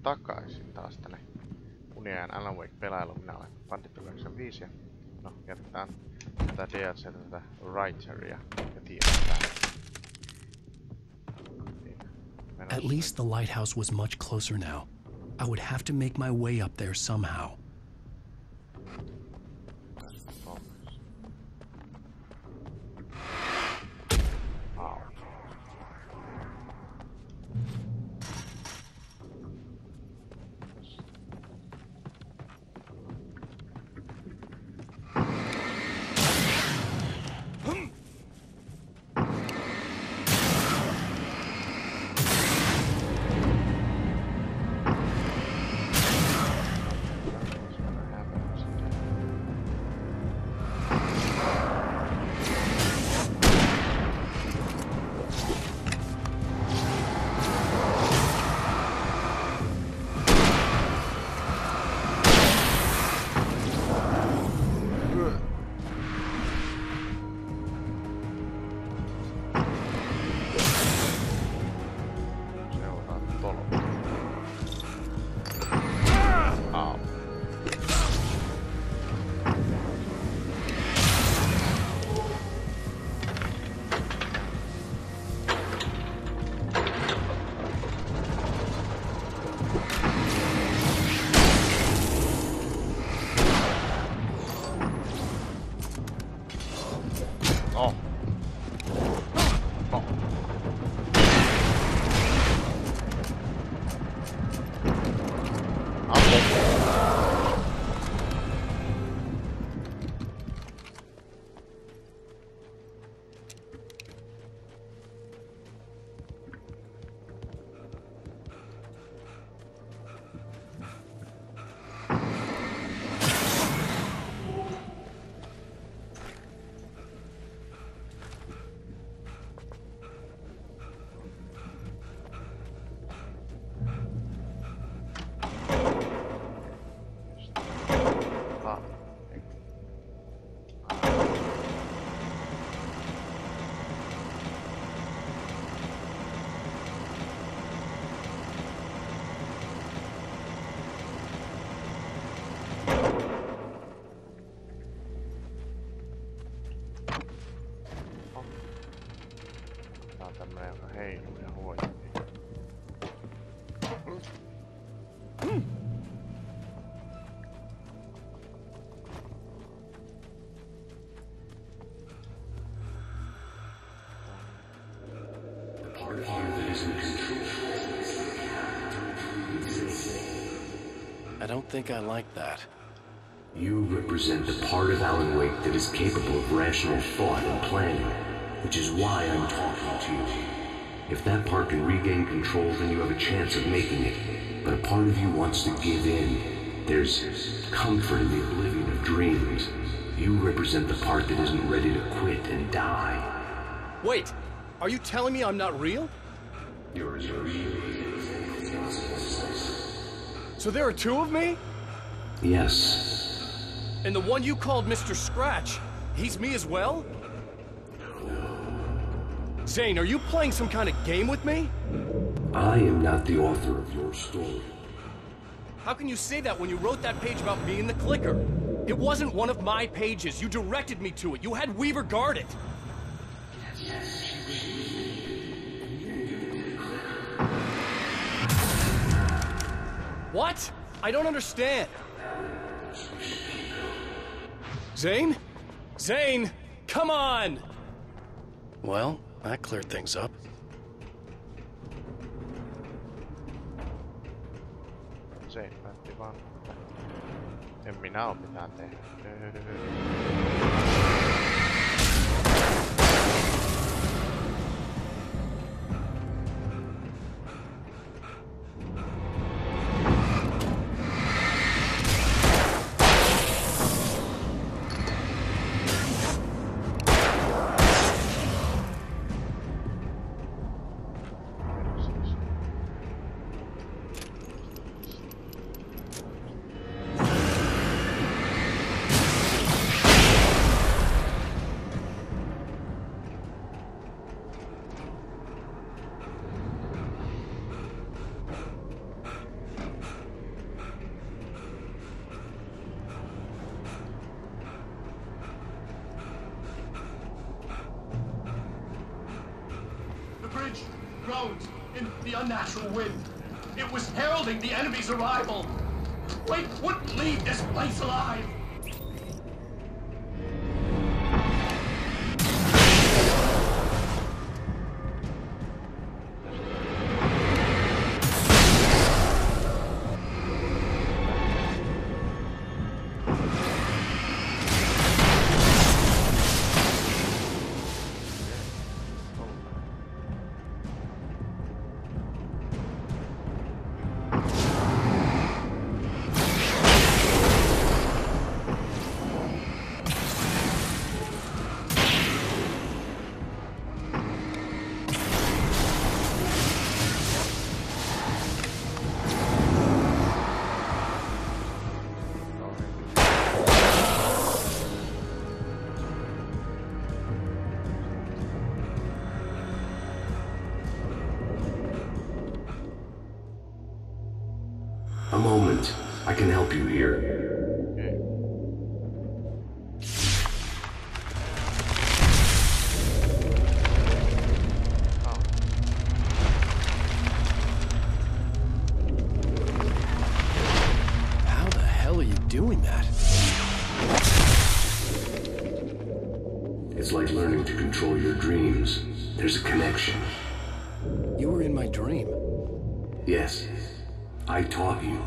takaisin taas tänne Uniaikan Alan Wake -pelailuun. Minä olen Bandit 95 ja no, jatketaan tätä DLCtä, tätä Writeria ja tiedetään. At least the lighthouse was much closer now. I would have to make my way up there somehow. I don't think I like that. You represent the part of Alan Wake that is capable of rational thought and planning, which is why I'm talking to you. If that part can regain control, then you have a chance of making it. But a part of you wants to give in. There's comfort in the oblivion of dreams. You represent the part that isn't ready to quit and die. Wait! Are you telling me I'm not real? You're as real. So there are two of me? Yes. And the one you called Mr. Scratch, he's me as well? Zane, are you playing some kind of game with me? I am not the author of your story. How can you say that when you wrote that page about me in the clicker? It wasn't one of my pages. You directed me to it. You had Weaver guard it. What? I don't understand. Zane? Zane! Come on! Well, that cleared things up. Se päätti vaan. En minä oo mitään tehnyt. drones in the unnatural wind. It was heralding the enemy's arrival. Wake wouldn't leave this place alive. A moment. I can help you here. Okay. Oh. How the hell are you doing that? It's like learning to control your dreams. There's a connection. You were in my dream. Yes. I taught you.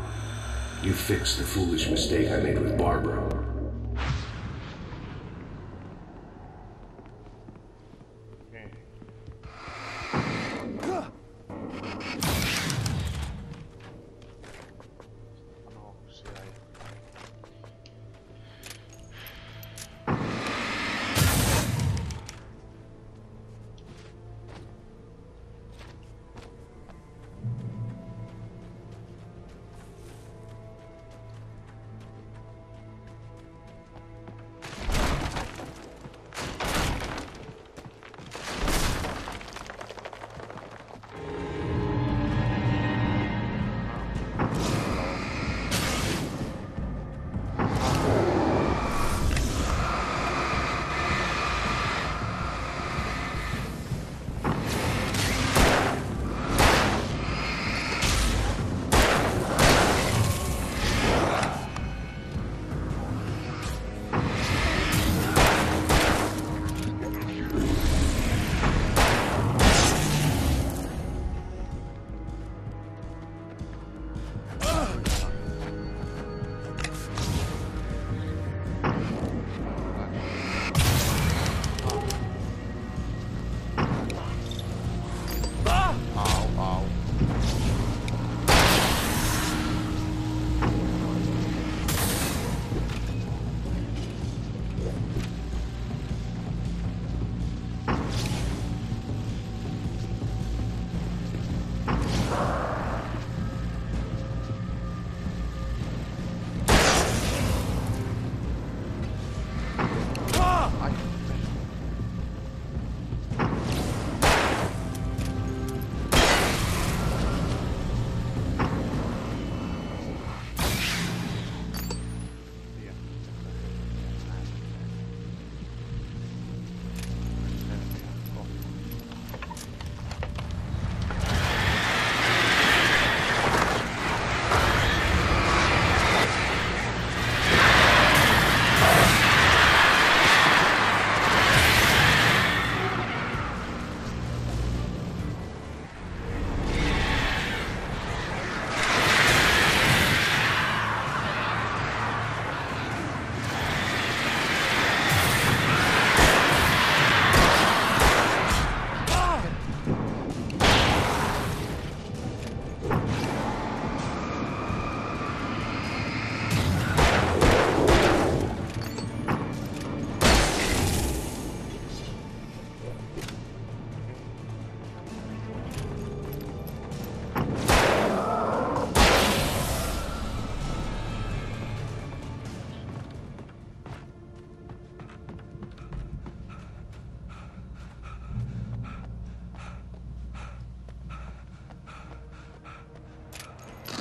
You fixed the foolish mistake I made with Barbara. Okay. No, siellä ei.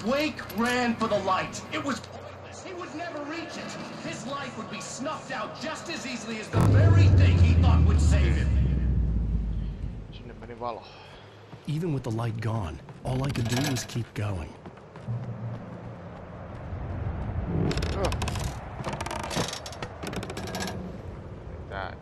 Wake ran for the light. It was pointless. He would never reach it. His life would be snuffed out just as easily as the very thing he thought would save him. Sinne meni valo. Even with the light gone, all I could do was keep going. Tää.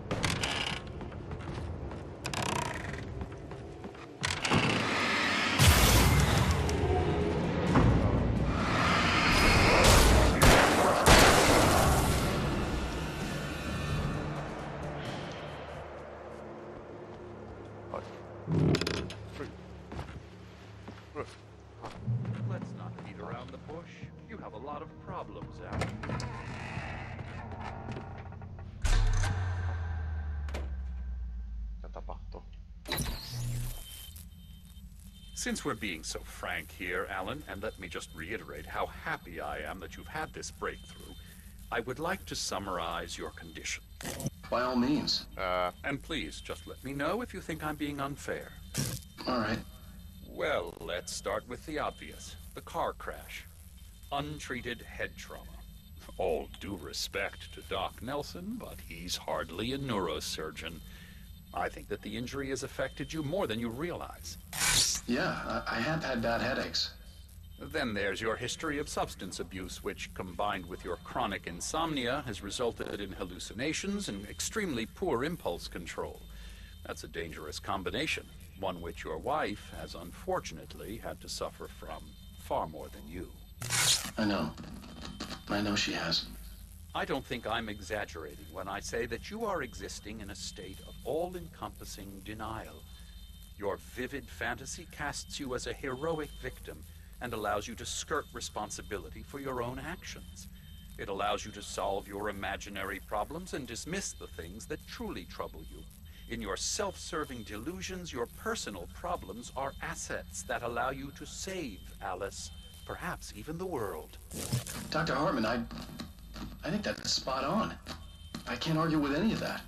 Let's not beat around the bush. You have a lot of problems, Alan. Mitä tapahtuu? Since we're being so frank here, Alan, and let me just reiterate how happy I am that you've had this breakthrough, I would like to summarize your condition. By all means. And please, just let me know if you think I'm being unfair. All right. Well, let's start with the obvious. The car crash. Untreated head trauma. All due respect to Doc Nelson, but he's hardly a neurosurgeon. I think that the injury has affected you more than you realize. Yeah, I have had bad headaches. Then there's your history of substance abuse, which, combined with your chronic insomnia, has resulted in hallucinations and extremely poor impulse control. That's a dangerous combination, one which your wife has unfortunately had to suffer from far more than you. I know she has. I don't think I'm exaggerating when I say that you are existing in a state of all-encompassing denial. Your vivid fantasy casts you as a heroic victim and allows you to skirt responsibility for your own actions. It allows you to solve your imaginary problems and dismiss the things that truly trouble you. In your self-serving delusions, your personal problems are assets that allow you to save Alice, perhaps even the world. Dr. Hartman, I think that's spot on. I can't argue with any of that.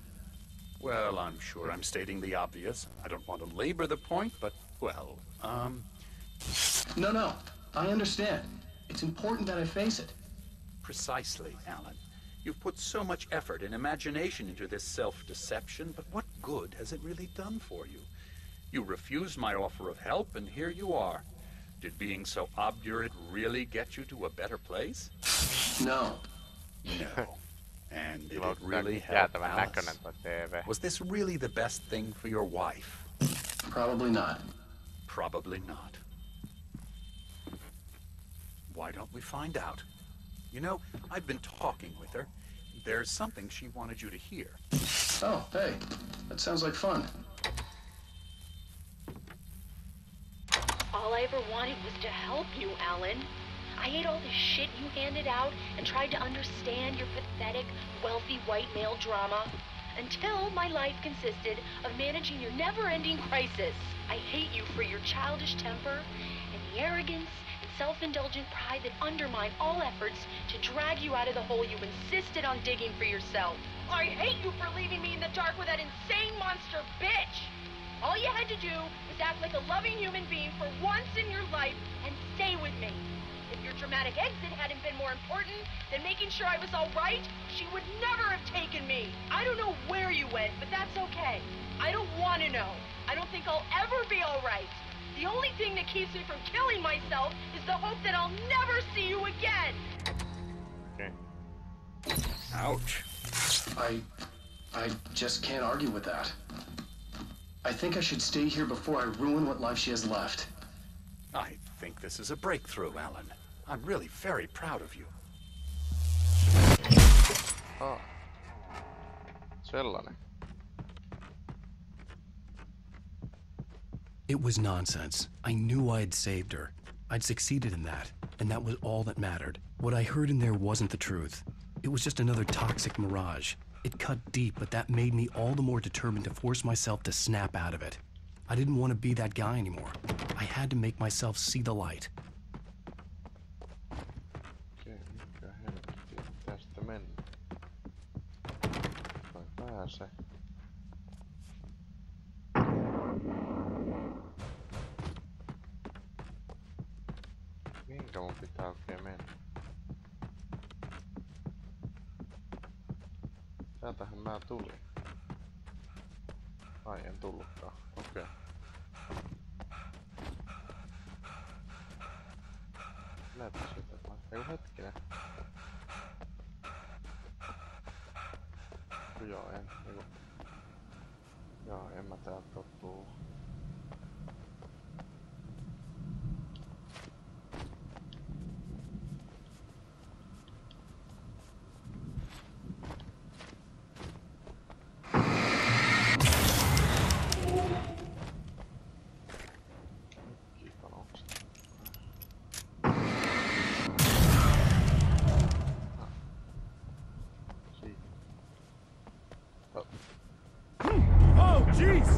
Well, I'm sure I'm stating the obvious. I don't want to labor the point, but, well, No, I understand. It's important that I face it. Precisely, Alan. You've put so much effort and imagination into this self-deception, but what good has it really done for you? You refused my offer of help, and here you are. Did being so obdurate really get you to a better place? No. No. And did it really help Alice? TV. Was this really the best thing for your wife? Probably not. Probably not. Why don't we find out? You know, I've been talking with her. There's something she wanted you to hear. Oh, hey. That sounds like fun. All I ever wanted was to help you, Alan. I ate all the shit you handed out and tried to understand your pathetic, wealthy white male drama until my life consisted of managing your never-ending crisis. I hate you for your childish temper and the arrogance and self-indulgent pride that undermine all efforts to drag you out of the hole you insisted on digging for yourself. I hate you for leaving me in the dark with that insane monster bitch! All you had to do was act like a loving human being for once in your life and stay with me. If your dramatic exit hadn't been more important than making sure I was all right, she would never have taken me. I don't know where you went, but that's okay. I don't want to know. I don't think I'll ever be all right. The only thing that keeps me from killing myself is the hope that I'll never see you again. Okay. Ouch. I just can't argue with that. I think I should stay here before I ruin what life she has left. I think this is a breakthrough, Alan. I'm really very proud of you. Oh. Sellainen. It was nonsense. I knew I had saved her. I'd succeeded in that, and that was all that mattered. What I heard in there wasn't the truth. It was just another toxic mirage. It cut deep, but that made me all the more determined to force myself to snap out of it. I didn't want to be that guy anymore. I had to make myself see the light. Okei, mikä helvetti tästä mennä? Vai pääse? Minkä mun pitää oikein mennä? Täältähän mä tulin. Ai en tullutkaan. Okei. näytä siltä, että eiku hetkinen. Joo, joo, en mä täältä oo tuu. Oh, jeez!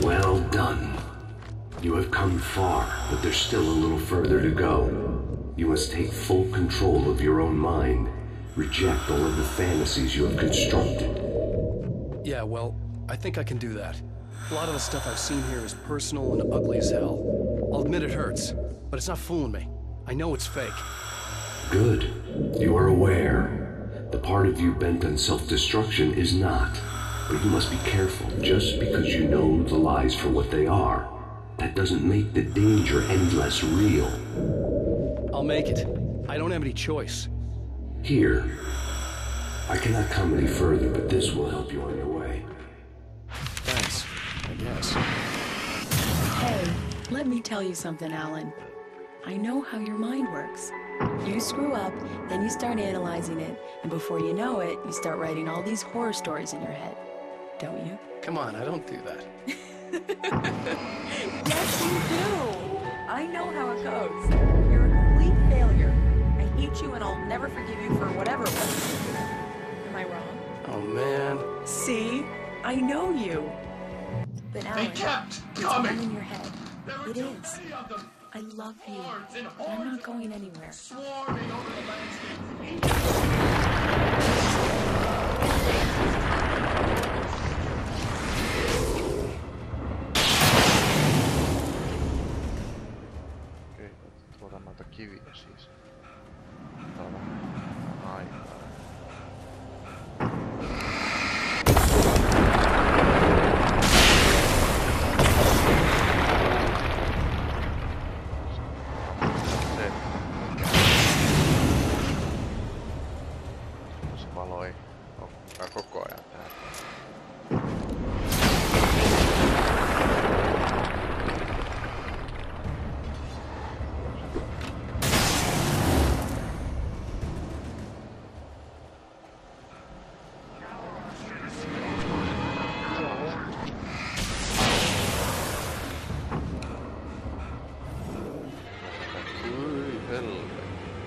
Well done. You have come far, but there's still a little further to go. You must take full control of your own mind. Reject all of the fantasies you have constructed. Yeah, well, I think I can do that. A lot of the stuff I've seen here is personal and ugly as hell. I'll admit it hurts, but it's not fooling me. I know it's fake. Good. You are aware. The part of you bent on self-destruction is not. But you must be careful. Just because you know the lies for what they are, that doesn't make the danger any less real. I'll make it. I don't have any choice. Here. I cannot come any further, but this will help you on your way. Thanks, I guess. Hey, let me tell you something, Alan. I know how your mind works. You screw up, then you start analyzing it, and before you know it, you start writing all these horror stories in your head. Don't you? Come on, I don't do that. Yes, you do! I know how it goes. You're a complete failure. I hate you and I'll never forgive you for whatever it was. Am I wrong? Oh, man. See? I know you. But Alan, They kept it's all coming. in your head. There were It too is. many of them. I love you. Hordes and And I'm hordes not going anywhere. swarming over the landscape. Okei, tuodaan noita kiviä siis. Tää on aikaa. Se valo ei ole koko ajan täällä. Hyi helvetti.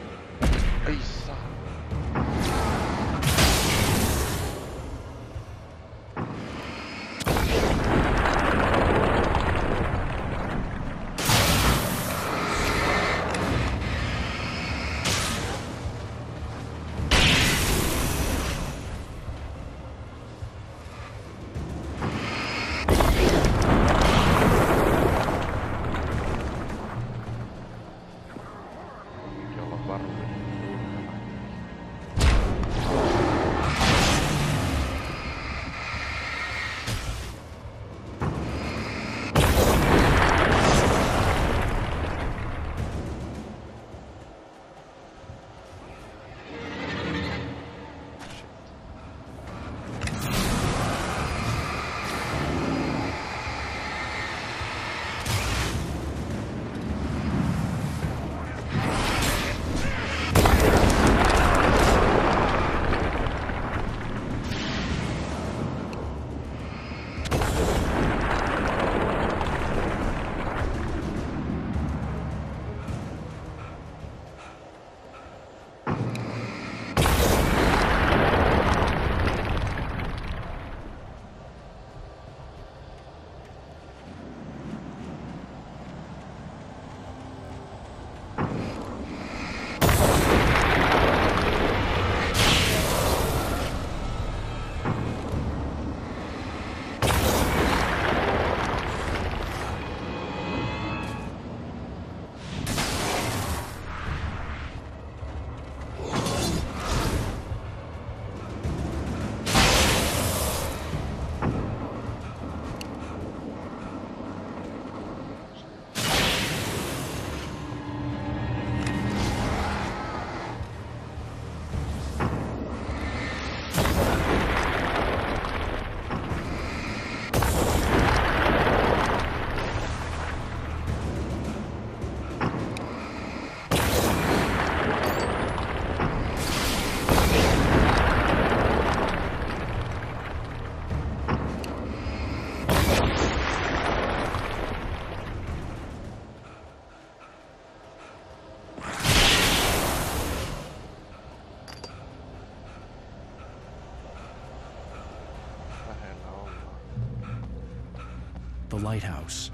the lighthouse.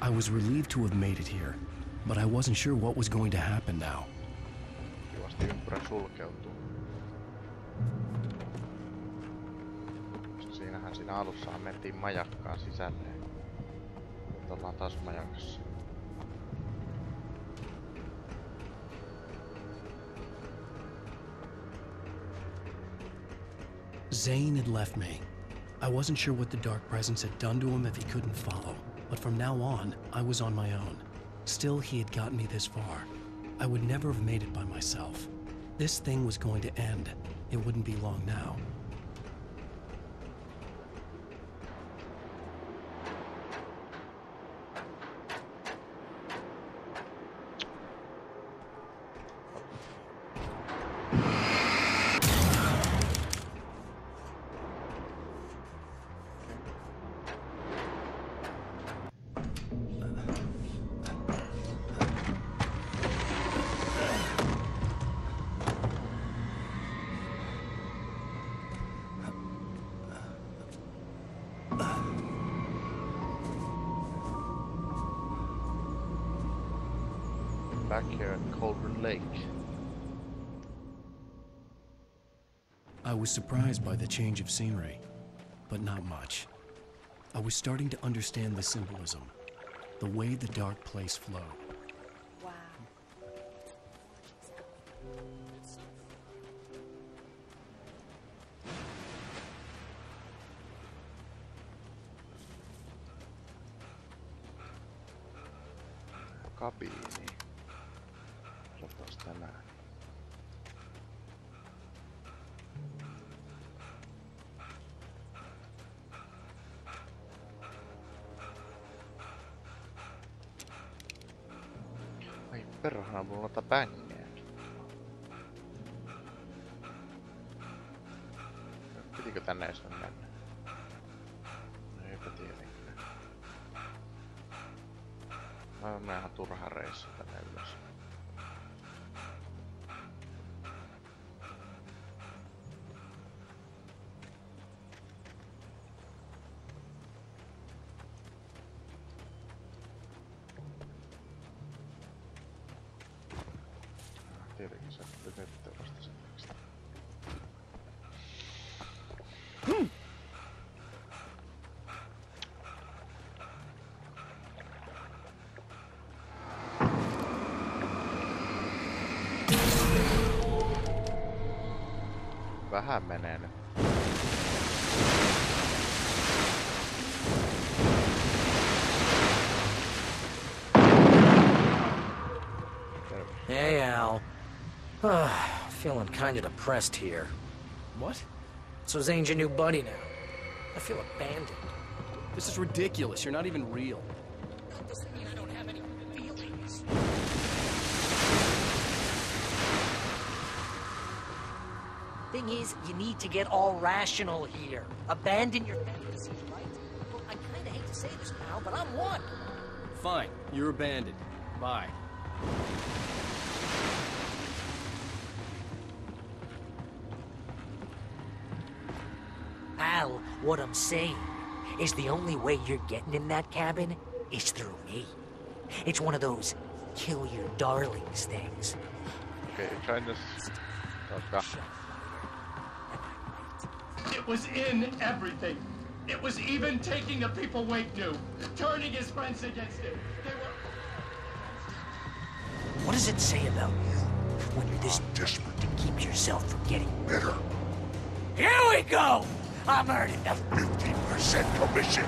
I was relieved to have made it here, but I wasn't sure what was going to happen now. Kivasti ympyrä sulkeutuu. Siinähän siinä alussahan mentiin majakkaan sisälle. Nyt ollaan taas majakassa. Zane had left me. I wasn't sure what the dark presence had done to him if he couldn't follow, but from now on, I was on my own. Still, he had gotten me this far. I would never have made it by myself. This thing was going to end. It wouldn't be long now. Back here at Cauldron Lake. I was surprised by the change of scenery, but not much. I was starting to understand the symbolism, the way the dark place flowed. Wow. Kabiini. Katsotaan tänään. Ai perhana, mulla on noita bängeä. Pitikö tänne edes mennä? No eipä tietenkään. Mä menen ihan turha reissu tänne ylös. Tietenkin se nyt vasta sen teksti. Vähän menee nyt. Hey, Al. Feeling kinda depressed here. What? So Zane's your new buddy now. I feel abandoned. This is ridiculous. You're not even real. That doesn't mean I don't have any feelings. Thing is, you need to get all rational here. Abandon your fantasies, right? Look, I kinda hate to say this now, but I'm one. Fine. You're abandoned. Bye. Al, what I'm saying is the only way you're getting in that cabin is through me. It's one of those kill your darlings things. Okay, trying to... It was in everything. It was even taking the people Wake knew, turning his friends against him. They were... What does it say about you when you're this desperate to keep yourself from getting better? Here we go! I'm earning the 50% commission.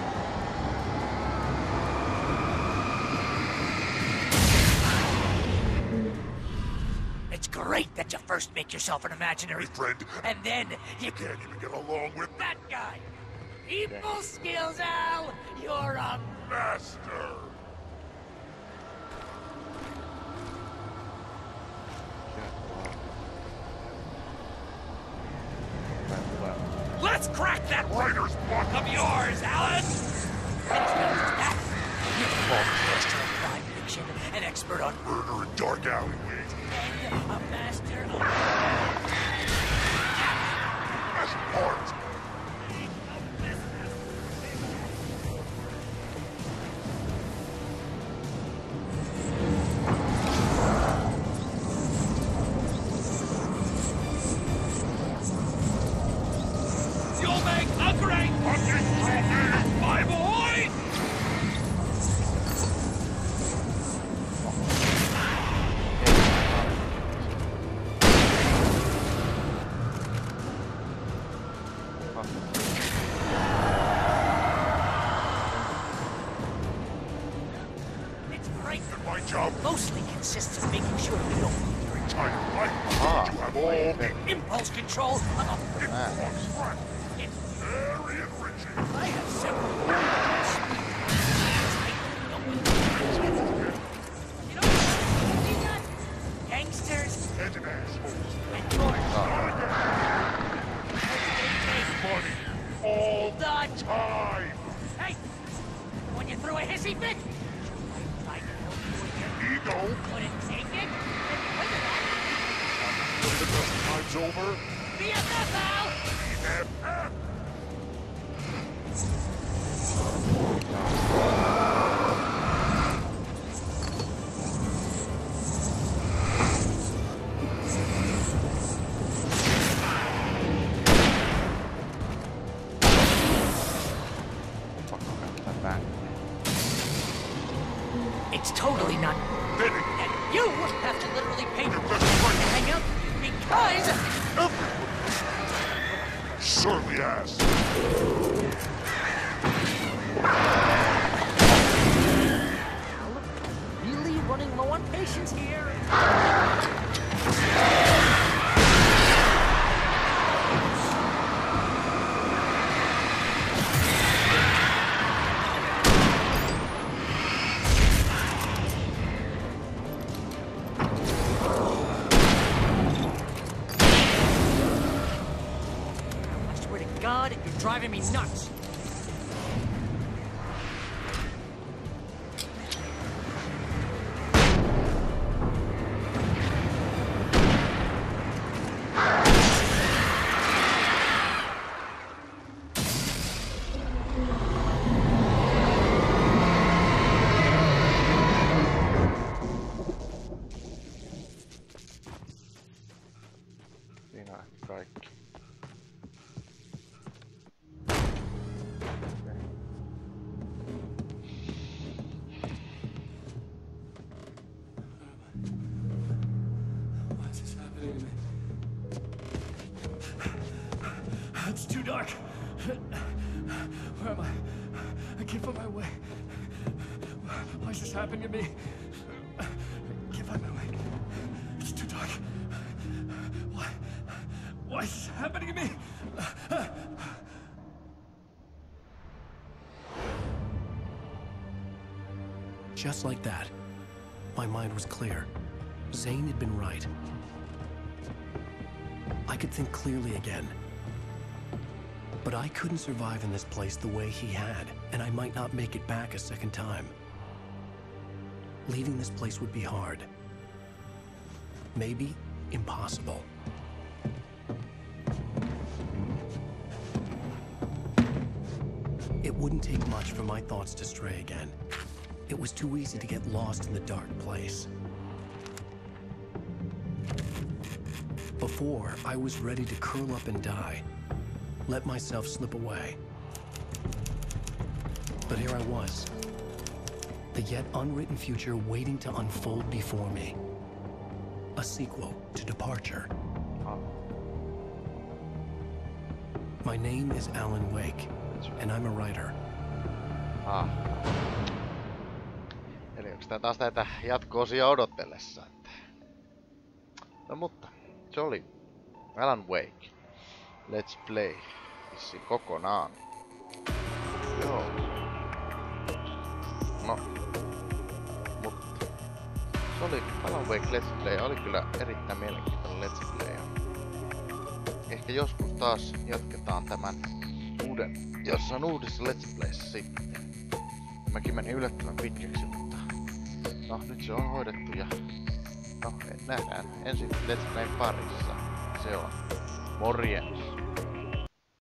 It's great that you first make yourself an imaginary friend, and then you can't even get along with that guy. People skills, Al! You're a master! Let's crack that writer's block of yours, Alan! Crime fiction, an expert on murder and dark alleyways, and a master of... Best part! My job mostly consists of making sure we don't lose your entire life. Ah, You have all the impulse control of a impulse front. It's very enriching. I have several gangsters and assholes and yours. Money all the time. Hey, when you throw a hissy fit, try to help you with your ego. Couldn't take it. Look at that. The best time's over. BFF, Al. BFF. It's totally not. And you have to literally pay me to hang out with you because. Certainly has. Really running low on patience here. God, you're driving me nuts. Siinä kaikki. It's too dark. Where am I? I can't find my way. Why is this happening to me? I can't find my way. It's too dark. Why is this happening to me? Just like that, my mind was clear. Zane had been right. I could think clearly again. But I couldn't survive in this place the way he had, and I might not make it back a second time. Leaving this place would be hard. Maybe impossible. It wouldn't take much for my thoughts to stray again. It was too easy to get lost in the dark place. Before, I was ready to curl up and die. Let myself slip away. But here I was. The yet unwritten future waiting to unfold before me. A sequel to Departure. My name is Alan Wake, and I'm a writer. Eli onks tää taas näitä jatko-osia odotellessa? No mutta, se oli Alan Wake. Let's Play. Vissiin kokonaan. Joo. No. Mutta. Se oli Alan Wake Let's Play. Oli kyllä erittäin mielenkiintoinen Let's Play. Ehkä joskus taas jatketaan tämän jossain uudessa Let's Playssä sitten. Mäkin meni yllättävän pitkäksi, mutta no nyt se on hoidettu ja no nähdään ensin Let's Play parissa. Se on morjens!